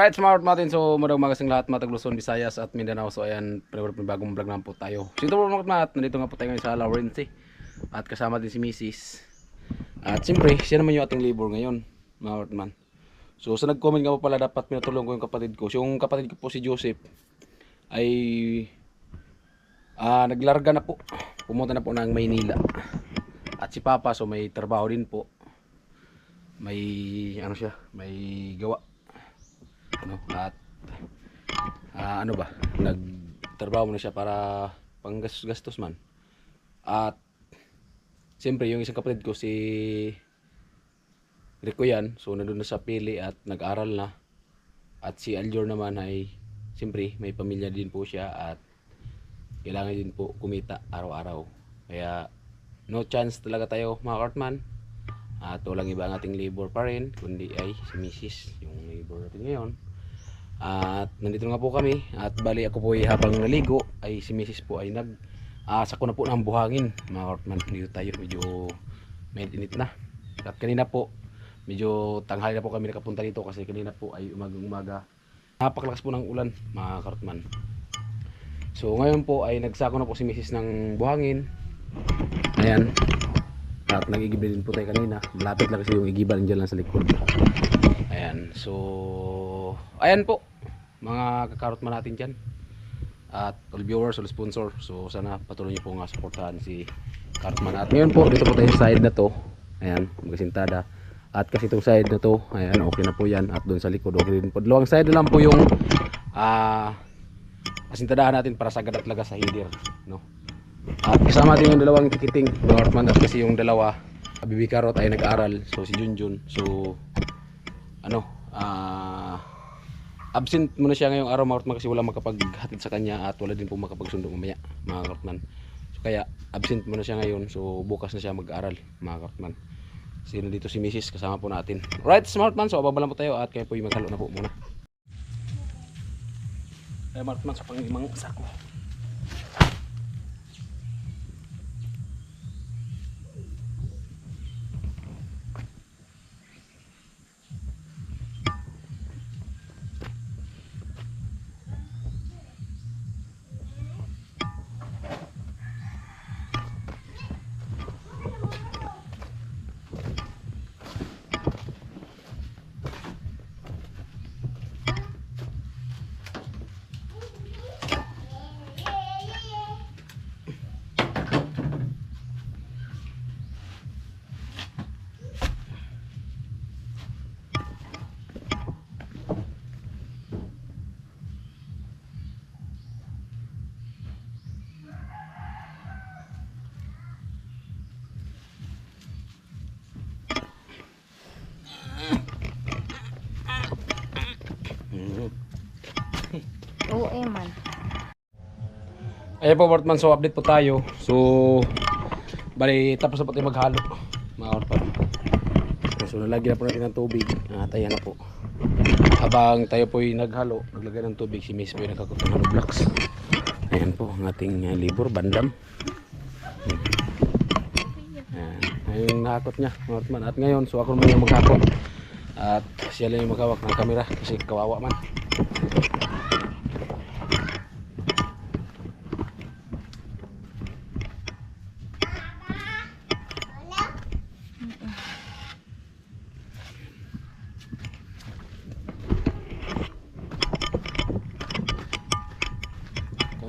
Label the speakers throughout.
Speaker 1: Alright, smart natin. So, madang magasing lahat, Matag Luzon, Visayas at Mindanao. So, ayan, bagong vlog na po tayo. So, ito po mga mat, nandito nga po tayo ngayon sa Lawrence. At kasama din si Mrs. At siyempre, siya naman yung ating labor ngayon, mga man. So, sa nag-comment nga po pala, dapat pinatulong ko yung kapatid ko. So, yung kapatid ko po si Joseph ay naglarga na po. Pumunta na po ng Maynila. At si Papa, so may trabaho din po. May, ano siya, may gawa. Ano, at ano ba, nagtrabaho muna siya para panggastos man. At siyempre yung isang kapatid ko si Rico yan, so nandun na sa Pili at nag-aral na. At si Aljor naman ay siyempre may pamilya din po siya at kailangan din po kumita araw-araw. Kaya no chance talaga tayo mga Cartman. At walang iba ang ating labor pa rin kundi ay si Mrs. yung labor natin ngayon. At nandito nga po kami at bali ako po ay habang naligo ay si Mrs. po ay sako na po ng buhangin mga Cartman. Dito tayo medyo mainit na. At kanina po medyo tanghali na po kami nakapunta dito kasi kanina po ay umaga napaklakas po ng ulan mga Cartman. So ngayon po ay nagsako na po si Mrs. ng buhangin. Ayan. At nag-igiba din po tayo kanina. Malapit lang kasi yung igiba nandiyan lang sa likod. Ayan. So ayan po mga kakarotman natin dyan. At all viewers, all sponsor. So sana patuloy nyo po nga supportahan si Kartman. At ngayon po dito po tayo sa side na to. Ayan, magasintada. At kasi itong side na to, ayan, okay na po yan. At doon sa likod, okay din po. Dalawang side na lang po yung asintadahan natin para sagad at laga sa header, no? At kasama din yung dalawang tikiting Northman at kasi yung dalawa Bibi Karot ay nag-aaral. So si Junjun, so ano, absent muna siya ngayong araw mga Kartman kasi wala makapaghatid sa kanya at wala din po makapagsundo mamaya mga Kartman. So kaya absent muna siya ngayon, so bukas na siya mag-aaral mga Kartman. Sino dito si Mrs. kasama po natin. Right, smart man, so ababa lang po tayo at kayo po yung maghalo na po muna. Ay Martman, sa pangimang sako.
Speaker 2: Oo, man.
Speaker 1: Ayan po Martman, so update po tayo. So bali tapos na po tayo maghalo mga Martman. So nalagyan na po natin ng tubig at ayan na po. Habang tayo po ay naghalo, naglagay ng tubig, si Miss po ay nakakot ng hollow blocks. Ayan po ang ating libor, bandam. Ayan, ayun yung nakakot niya Martman. At ngayon, so ako naman yung maghakot. At siya lang yung maghawak ng kamera kasi kawawa man.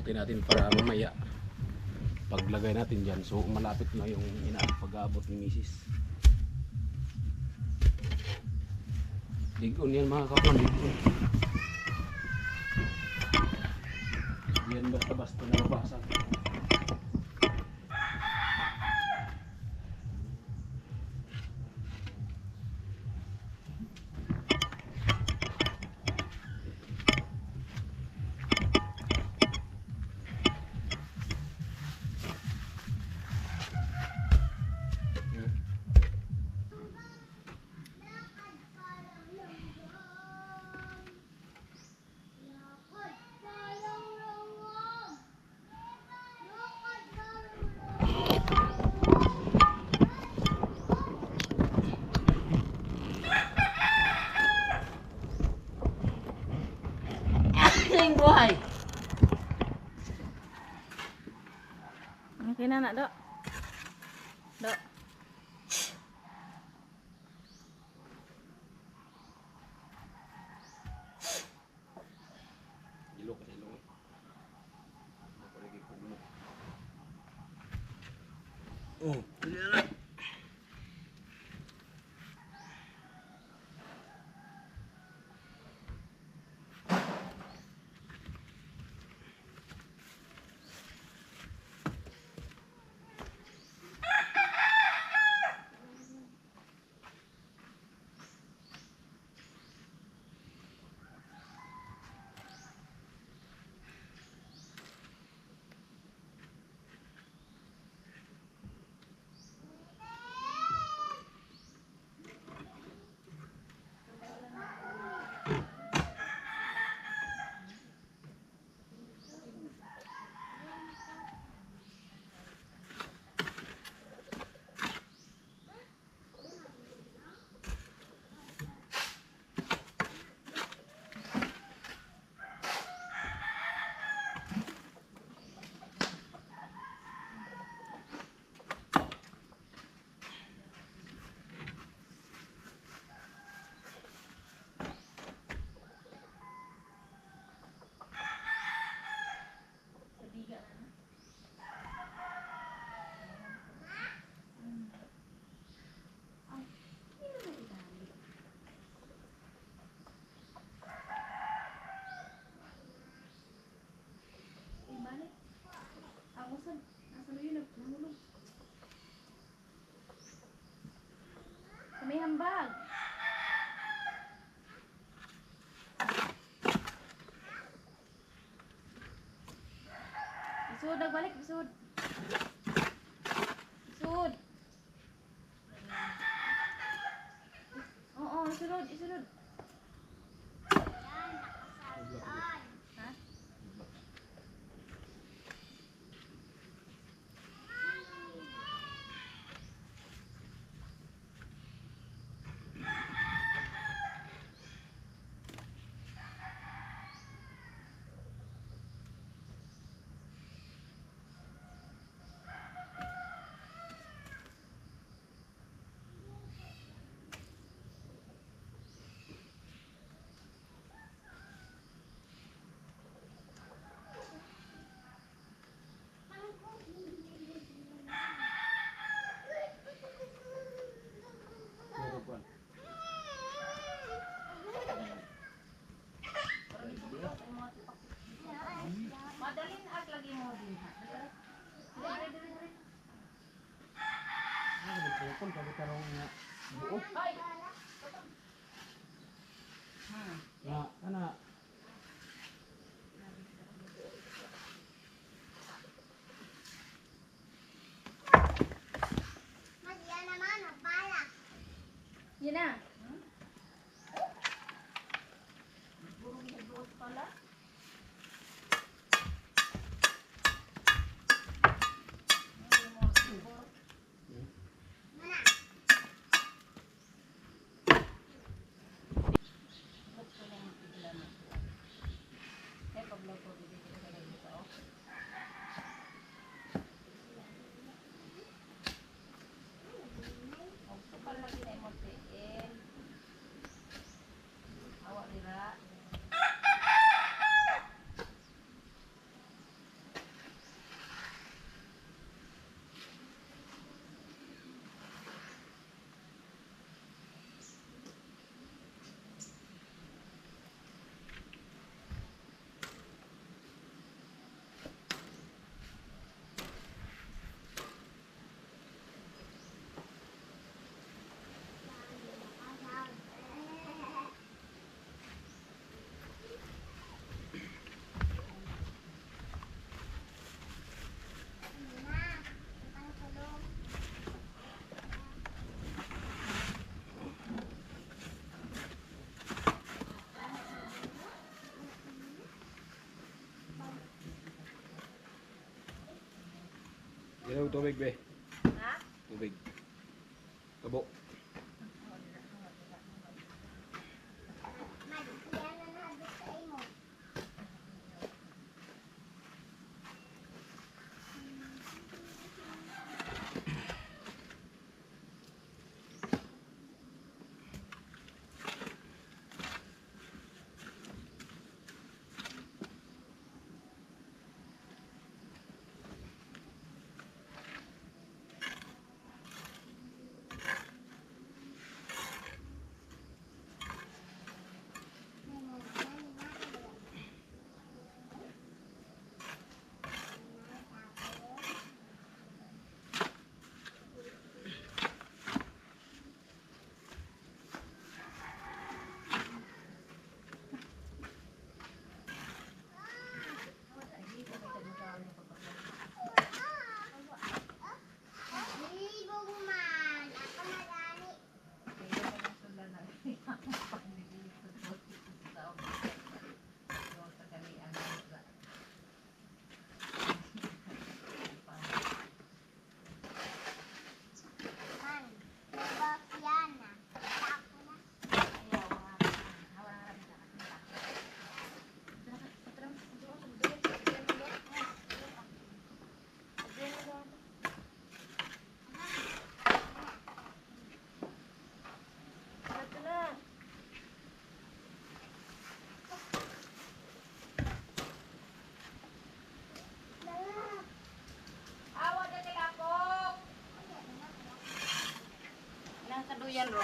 Speaker 1: Natin para mamaya paglagay natin dyan, so malapit na yung pag-aabot ni Mrs. Ligon yan mga kapon, ligon yan, basta-basta nababasag.
Speaker 2: Sing buhay.
Speaker 3: Okay na, Dok. Dok.
Speaker 1: Ilok kasi ilok. Ako lagi puno. Oh, dali.
Speaker 3: Kami hambag. Isud, nagbalik, isud. Isud. Oo, isunod, isunod. Ha? Madalin at lagi mo din ha. Dali, dali, dali. Ay!
Speaker 1: Na, ana.
Speaker 3: Yan na.
Speaker 1: Ilaw tubig be.
Speaker 3: Ha?
Speaker 1: Tubig. Kabo.
Speaker 3: yan, Ro.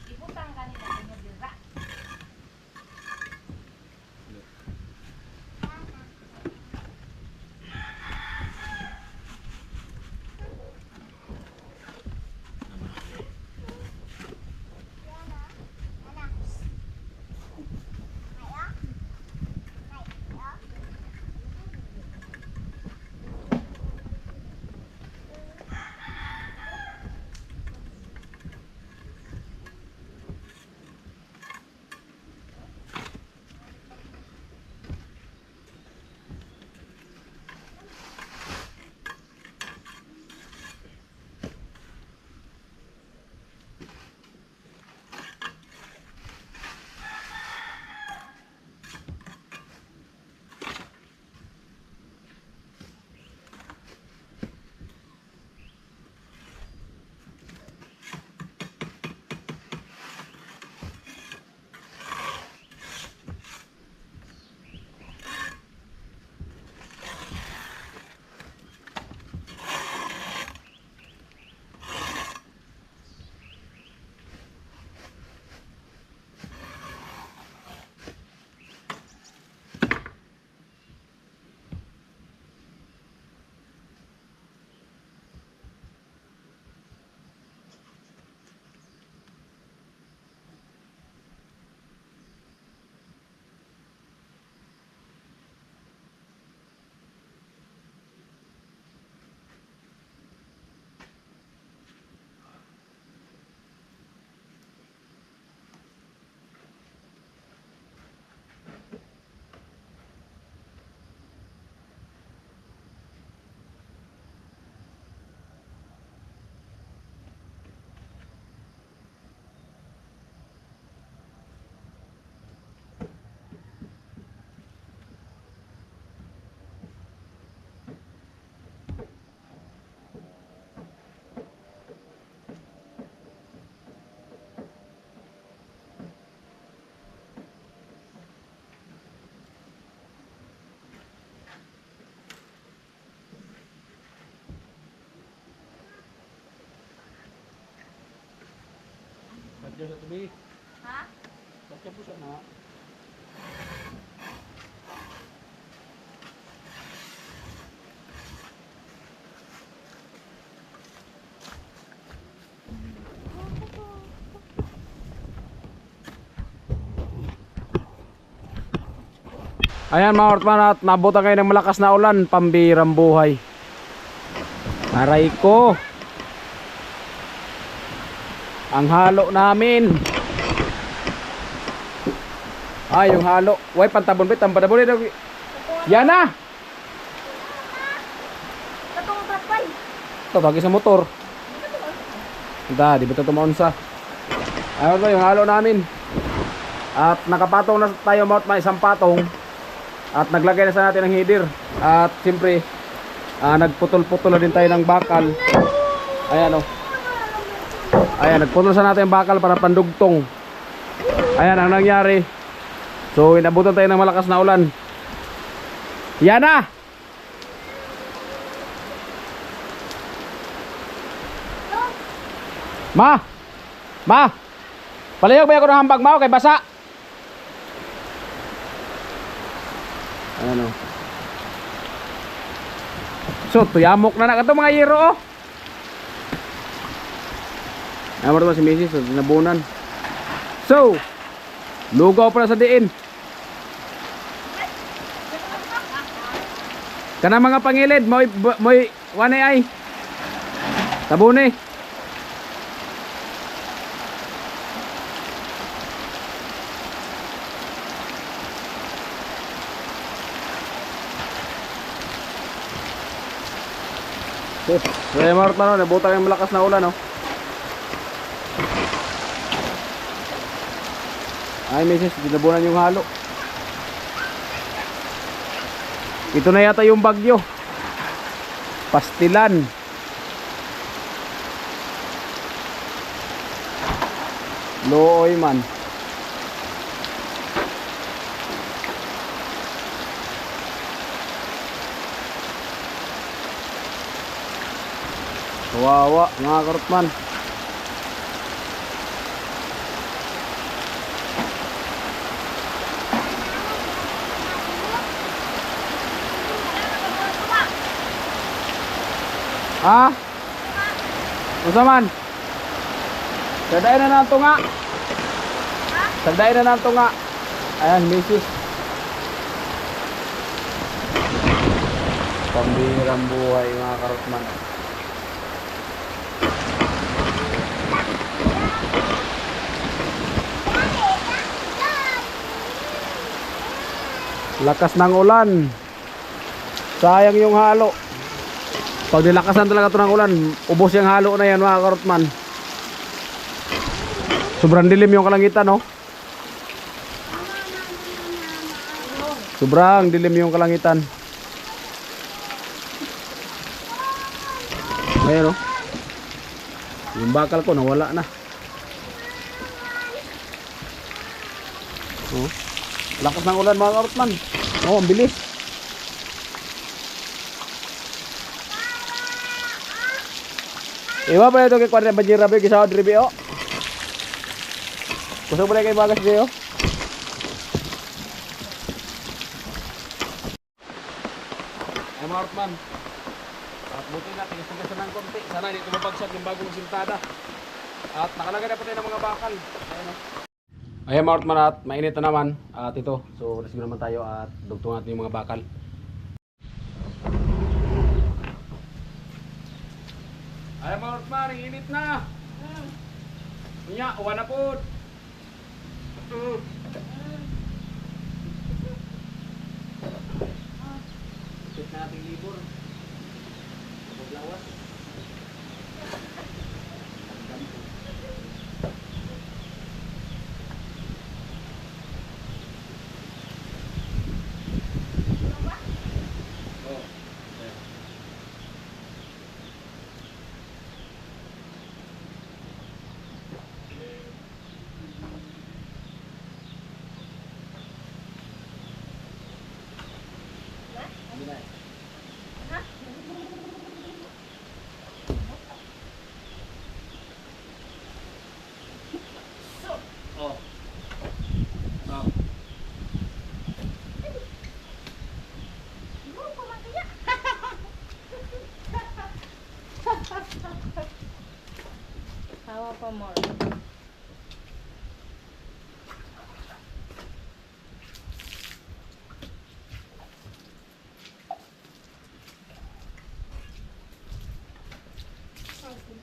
Speaker 3: Ibutang ka nila kanya dira.
Speaker 1: Sadya sa tabi.
Speaker 3: Ha?
Speaker 1: Sadya po siya na. Ayan mga ortman, at nabutan kayo ng malakas na ulan, pambirang buhay. Aray ko. Ang halo namin. Ay, yung halo. Way, pantabon bit, tampadabon bit. Yan na.
Speaker 3: Katong trapay.
Speaker 1: Ito, tagi sa motor. Di ba ito tumaunsa? Ayun to, yung halo namin. At nakapatong na tayo mga may isang patong. At naglagay na sa natin ng header. At siyempre nagputol-putol na din tayo ng bakal. Ayan o. Ayan, nagputol sa natin yung bakal para pandugtong. Ayan ang nangyari. So inabutan tayo ng malakas na ulan. Yan na. Ma palayog ba ako ng hambag mo kay basa. Ano? So, tuyamok na ito mga yero oh. Namar ito si Mrs. So, dinabunan. So, lugaw pala sa diin. Kana mga pangilid, mo'y wanay ay. Tabuni. Kaya Marot man, nabutan yung malakas na ulan, no? Ay, misis, dinabunan yung halo. Ito na yata yung bagyo. Pastilan. Looy man. Kawawa mga karotman. Ha? Usa man? Sagday na nato nga. Sagday na nato nga. Ayan, misis. Pambihirang buhay mga karotman. Lakas ng ulan. Sayang yung halo. Pag nilakasan talaga ito ng ulan, ubos yung halo na yan mga karotman. Sobrang dilim yung kalangitan, no? Sobrang dilim yung kalangitan. Ayan, no? Yung bakal ko nawala na. Oh. Lakas ng ulan mga karotman. Oh, ang bilis. Iwa pa ito kay kwadra banjir rabi kisawad ribi o. Kusog boleh kay bagas dia o. Ay mga karotman. At buti na tigas-tigasan ng konti. Sana hindi tumabagsak yung bagong sintada. At nakalagay na pati ng mga bakal. Ayan o. Ayan mga karotman at mainit na naman. At ito. So rescue naman tayo at dugtong natin yung mga bakal. Ay mga karotman, init na. Nya, uwan na po. Sit na natin libur. Maglawas.
Speaker 3: Hawa pa more.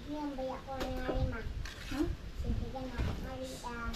Speaker 2: Yung bayak ko na lima. Sige ka na, Maria.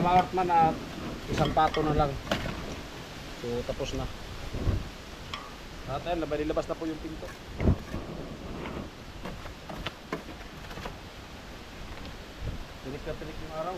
Speaker 1: mga Artman at isang pato na lang. So tapos na. At ayun, nilabas na po yung pinto. Tinik na tinik yung araw.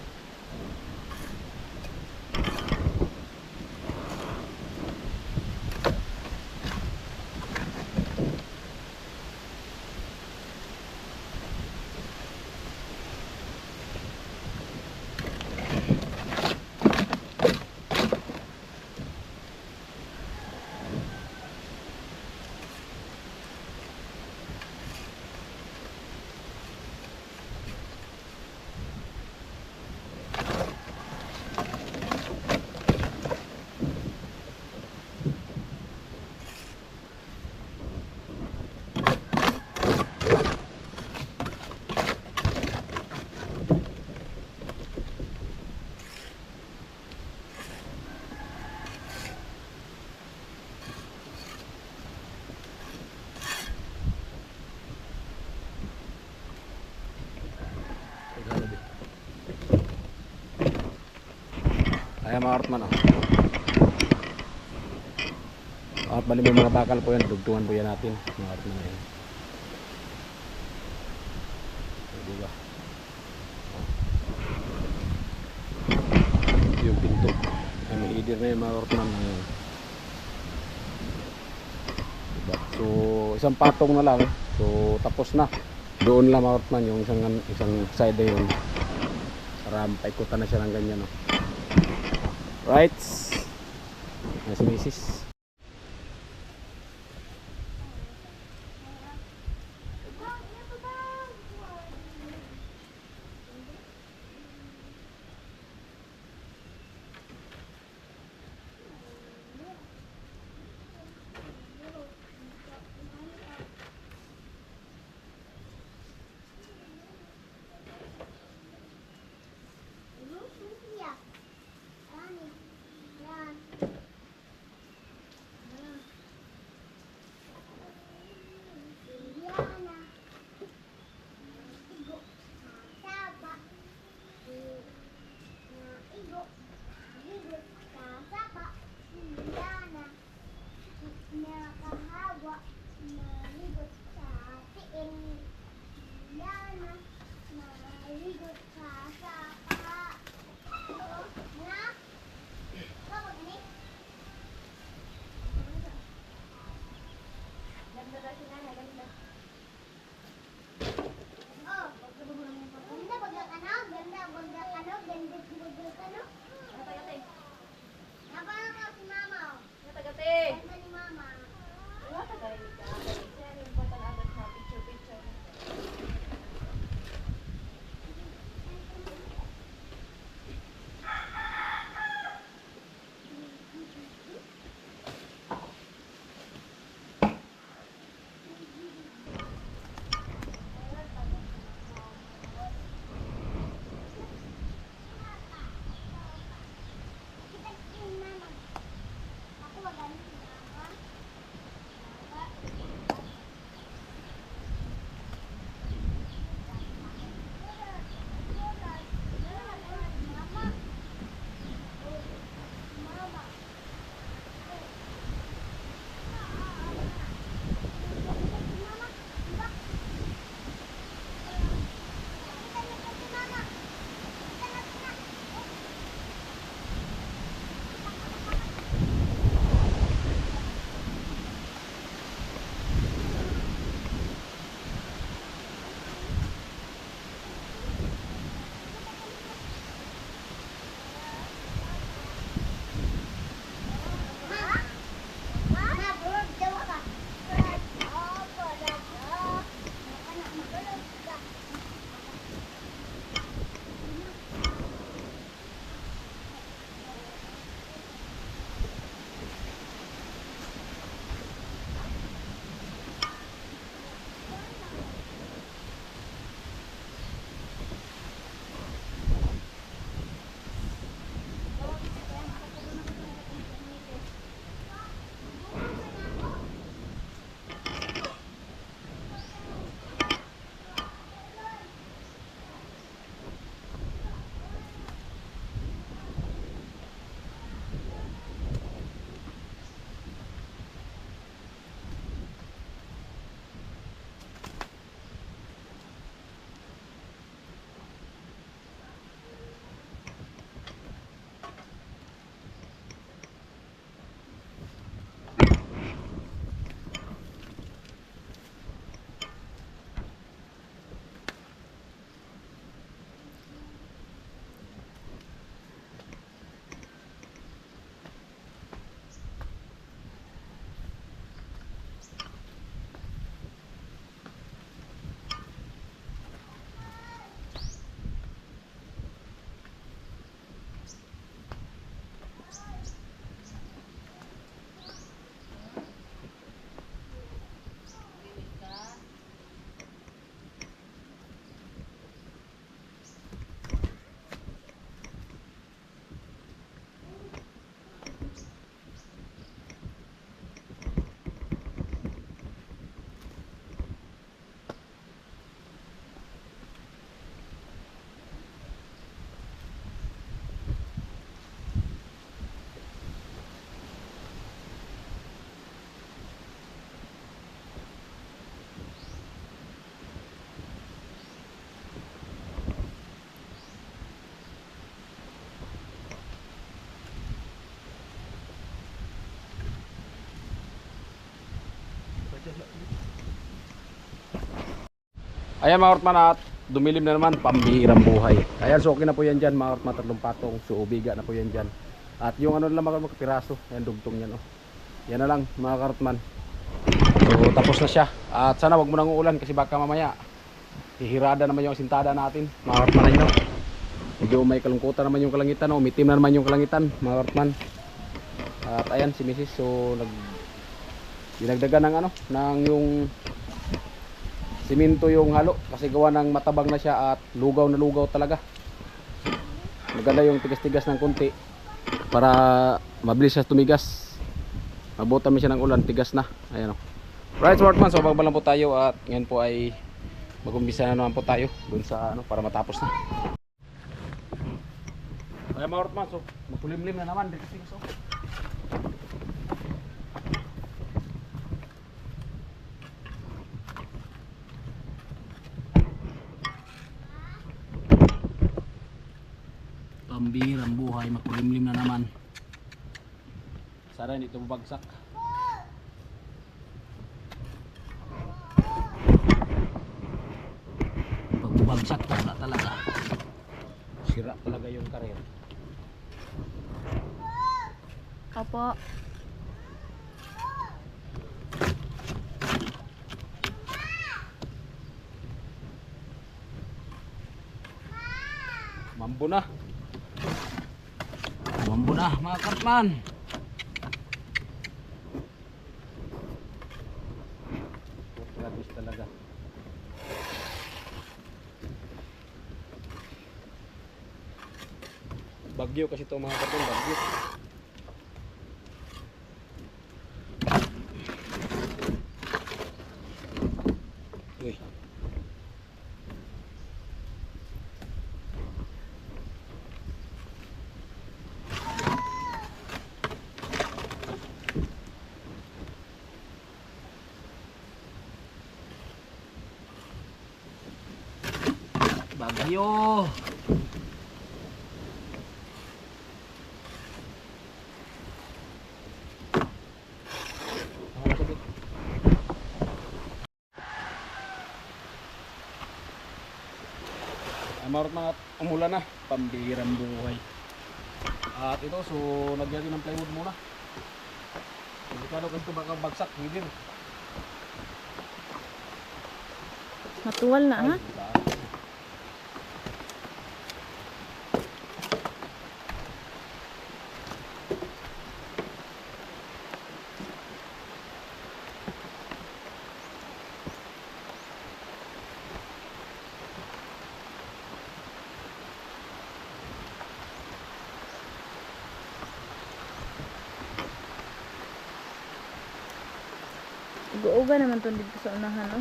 Speaker 1: Ayan mga Artman oh. At bali may mga bakal po yan, dugtungan po yan natin mga Artman na yan. Diba? Yung pinto ay may leader na yung mga Artman na yan. Diba? So isang patong na lang, so tapos na. Doon lang mga Artman yung isang side na yun para paikutan na siya ng ganyan no? Right. Nice misis. Ayan mga Ortman, at dumilim na naman, pambihirang buhay. Ayan, so okay na po yan dyan mga Ortman, 3 patong. So ubiga na po yan dyan. At yung ano lang mga piraso, ayan, dugtong yan. Oh. Yan na lang mga Ortman. So tapos na siya. At sana wag mo nang uulan kasi baka mamaya hihirada naman yung sintada natin mga Ortman. Ayun, medyo may kalungkutan naman yung kalangitan. Oh. Umitim na naman yung kalangitan mga Ortman. At ayan si Mrs. So dinagdagan ng ano, ng yung simento yung halo kasi gawa ng matabang na siya at lugaw na lugaw talaga. Maganda yung tigas-tigas ng konti para mabilis siya tumigas. Mabutan mo siya ng ulan, tigas na. Ayan o. Right, Smartman, so bababa lang po tayo at ngayon po ay mag-umpisa na naman po tayo dun sa ano para matapos na. Ayan mga Smartman, so mapulimlim na naman dito tigas o. Pambihirang buhay, makulimlim na naman. Sana hindi ito bubagsak. Pag bubagsak, wala talaga. Sira talaga yung karir.
Speaker 3: Opo.
Speaker 1: Mambo na. Mambo na mga Kartman. Gratis talaga. Bagyo kasi ito mga Kartman, bagyo. Uy. Bagyo. Marot mga umulan na, pambihirang buhay. At ito, so lagyan din ng plywood muna. Delikado kasi ito baka bagsak, hindi.
Speaker 3: Matuwal na ha? Uga-uga naman to dito sa unahan, no?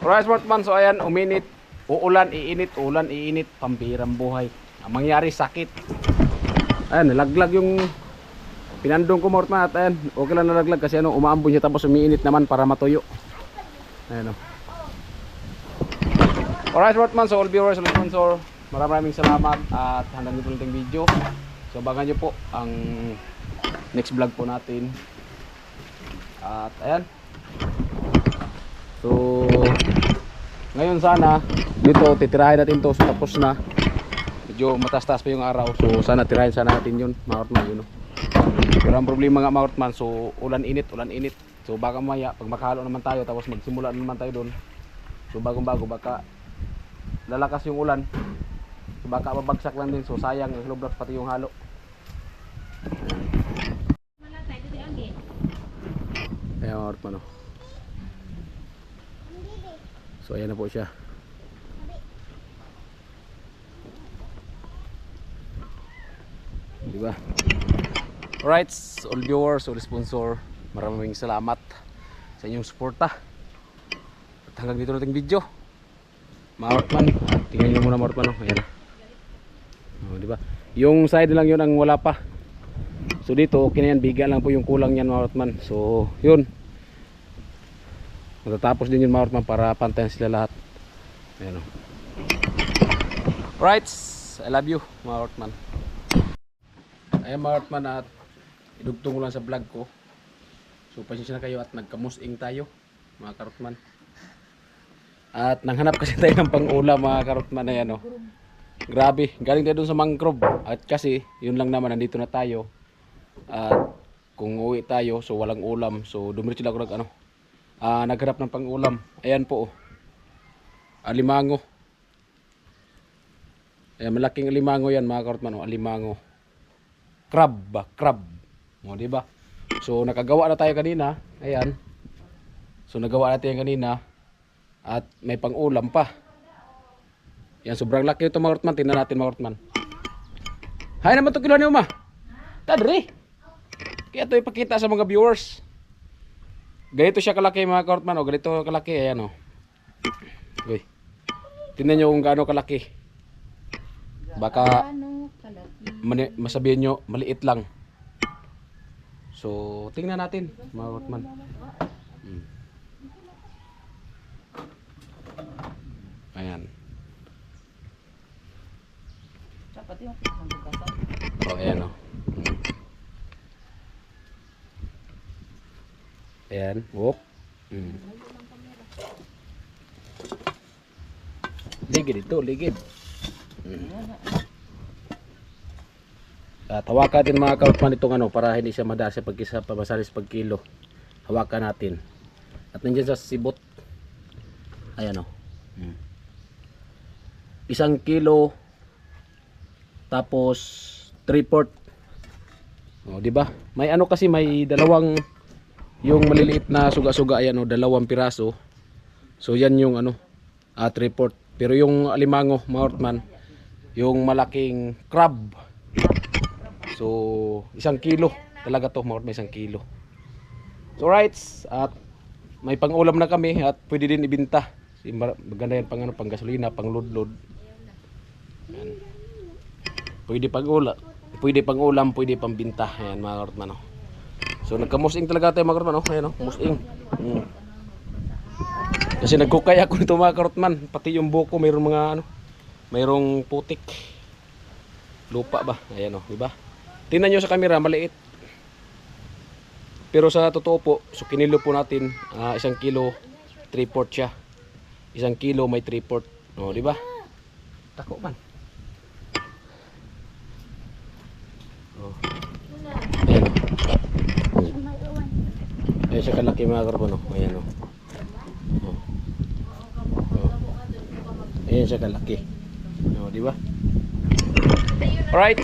Speaker 1: Alright, Smartman, so ayan, uminit, uulan, iinit, pambihirang buhay. Ang mangyari, sakit. Ayan, nalaglag yung pinandong ko, Smartman, at ayan, okay lang nalaglag kasi ano, umaambon siya tapos umiinit naman para matuyo. Ayan o. Alright, Smartman, so all viewers, all sponsor, maraming salamat at hanggang dito lang yung video. So abangan nyo po ang next vlog po natin. At ayan. So ngayon sana dito titirahin natin to, so tapos na. Medyo matas-tas pa yung araw. So sana tirahin sana natin yun, mga Ortman, yun. Pero ang problema nga mga Ortman, so ulan init. So baka mamaya pag makahalo naman tayo tapos magsimula naman tayo doon. So bagong-bago baka lalakas yung ulan. So baka mabagsak lang din. So sayang ang lubrak pati yung halo. Ayan mga Ortman, oh. So ayan na po siya. Diba? Alright, all viewers, all sponsor, maraming salamat sa inyong suporta. At hanggang dito nating video. Mga Ortman, tingnan nyo muna mga Ortman, oh. Ayan na. Oh, diba? Yung side lang yun ang wala pa. So dito, okay na yan, biga lang po yung kulang yan mga Ortman. So yun. Matatapos din yun mga Hortman para pantayan sila lahat. Ayan o. Right, I love you mga Hortman. Ayan mga Hortman, at idugtong ko lang sa vlog ko. So pasensya na kayo at nagkamusing tayo mga Hortman. At nanghanap kasi tayo ng pang-ulam mga Hortman. Ayan o. Grabe, galing tayo dun sa mangrove. At kasi yun lang naman, nandito na tayo. At kung uwi tayo, so walang ulam. So dumiretso lang ako nagharap ng pang-ulam. Ayan po. Alimango. Ayan, malaking alimango yan mga Hortman. Alimango. Crab ba? Crab. O, diba? So nakagawa na tayo kanina. Ayan. So nagawa natin yan kanina. At may pang-ulam pa. Yan, sobrang laki ito mga Hortman. Tingnan natin mga Hortman. Hay naman ito kilo ni Uma. Tadri. Kaya ito ipakita sa mga viewers. Ganito siya kalaki mga Hortman. O, ganito kalaki. Ayan o. Okay. Tingnan nyo kung gaano kalaki. Baka masabihin nyo maliit lang. So tingnan natin mga Hortman. Ayan. Oh, ayan o. Ayan. Whoop. Ligid ito, ligid. Hawakan natin mga Hortman itong para hindi siya madasa pagmasalis pag kilo. Hawakan natin. At nandiyan sa sibot. Ayan o. 1 kilo tapos 3/4. O, di ba? May kasi may dalawang yung maliliit na suga-suga, ayan o, 2 piraso. So yan yung 3/4. Pero yung alimango mga Hortman, yung malaking crab. So 1 kilo talaga to mga Hortman, 1 kilo. So right, at may pang-ulam na kami at pwede din ibenta. Maganda yan pang gasolina, pang load. Yan. Pwede pang-ulam, pwede pambinta. Ayan mga Hortman. So nagkamusing talaga tayo mga Hortman. Ayan musing. Kasi nagkukay ako nito mga Hortman. Pati yung buko mayroong mga mayroong putik. Lupa ba? Ayan di ba? Tingnan nyo sa camera, maliit. Pero sa totoo po, so kinilo po natin 1 kilo 3/4 siya. 1 kilo may 3/4. O, di ba? Tako man. Oh. Ayan. Ayan siya kalaki mga Hortman. Ayan o. Ayan siya kalaki. O, di ba? Alright.